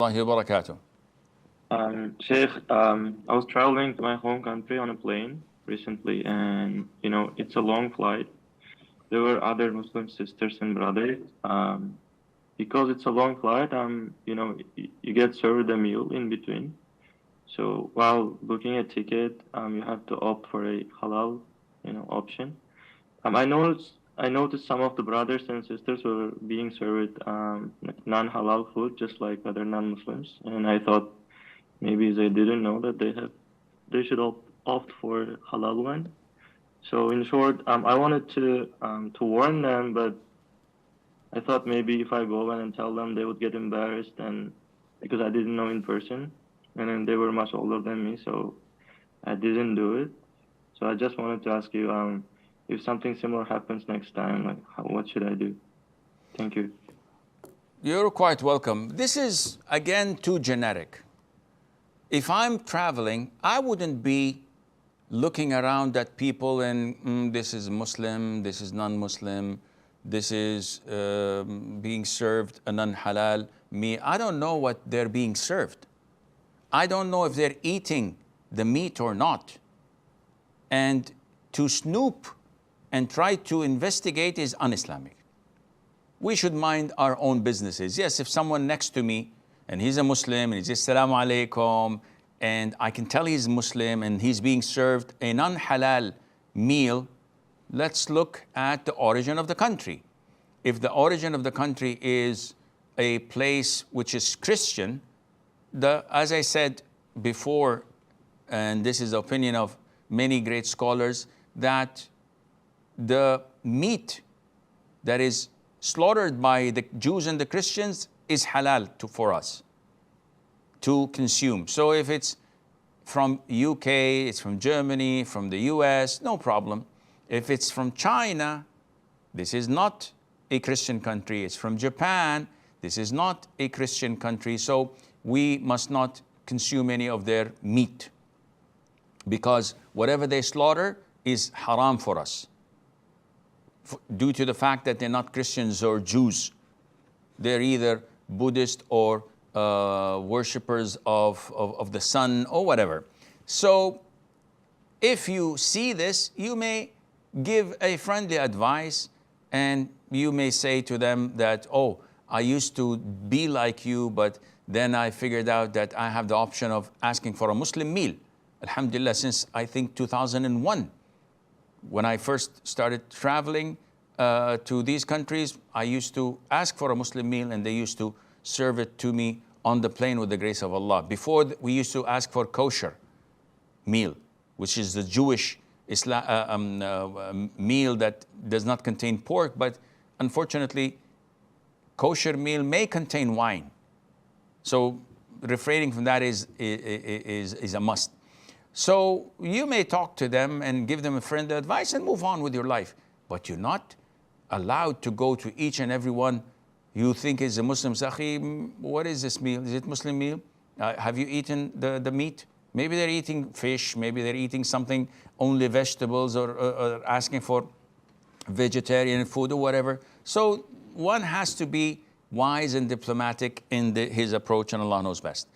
الله وبركاته. Sheikh, I was traveling to my home country on a plane recently, and it's a long flight. There were other Muslim sisters and brothers. Because it's a long flight, you get served a meal in between. So while booking a ticket, you have to opt for a halal, option. I noticed some of the brothers and sisters were being served non-halal food, just like other non-Muslims, and I thought maybe they didn't know that they should opt for halal one. So in short, I wanted to warn them, but I thought maybe if I go and tell them, they would get embarrassed, and because I didn't know in person, and then they were much older than me, so I didn't do it. So I just wanted to ask you, if something similar happens next time, like what should I do? Thank you. You're quite welcome. This is, again, too generic. If I'm traveling, I wouldn't be looking around at people and this is Muslim, this is non-Muslim, this is being served a non-halal meal. I don't know what they're being served. I don't know if they're eating the meat or not. And to snoop and try to investigate is un-Islamic. We should mind our own businesses. Yes, if someone next to me and he's a Muslim and he says Assalamu alaikum, and I can tell he's Muslim and he's being served a non-halal meal, let's look at the origin of the country. If the origin of the country is a place which is Christian, as I said before, and this is the opinion of many great scholars, that the meat that is slaughtered by the Jews and the Christians is halal for us to consume. So if it's from UK, it's from Germany, from the US, no problem. If it's from China, this is not a Christian country. It's from Japan, this is not a Christian country. So we must not consume any of their meat, because whatever they slaughter is haram for us, due to the fact that they're not Christians or Jews. They're either Buddhist or worshippers of the sun or whatever. So if you see this, you may give a friendly advice, and you may say to them that, oh, I used to be like you, but then I figured out that I have the option of asking for a Muslim meal. Alhamdulillah, since I think 2001, when I first started traveling to these countries, I used to ask for a Muslim meal and they used to serve it to me on the plane with the grace of Allah. Before, we used to ask for kosher meal, which is the Jewish meal that does not contain pork, but unfortunately, kosher meal may contain wine. So refraining from that is a must. So you may talk to them and give them a friendly advice and move on with your life. But you're not allowed to go to each and every one you think is a Muslim. Sakhi, what is this meal? Is it Muslim meal? Have you eaten the meat? Maybe they're eating fish, maybe they're eating something, only vegetables, or asking for vegetarian food or whatever. So one has to be wise and diplomatic in his approach, and Allah knows best.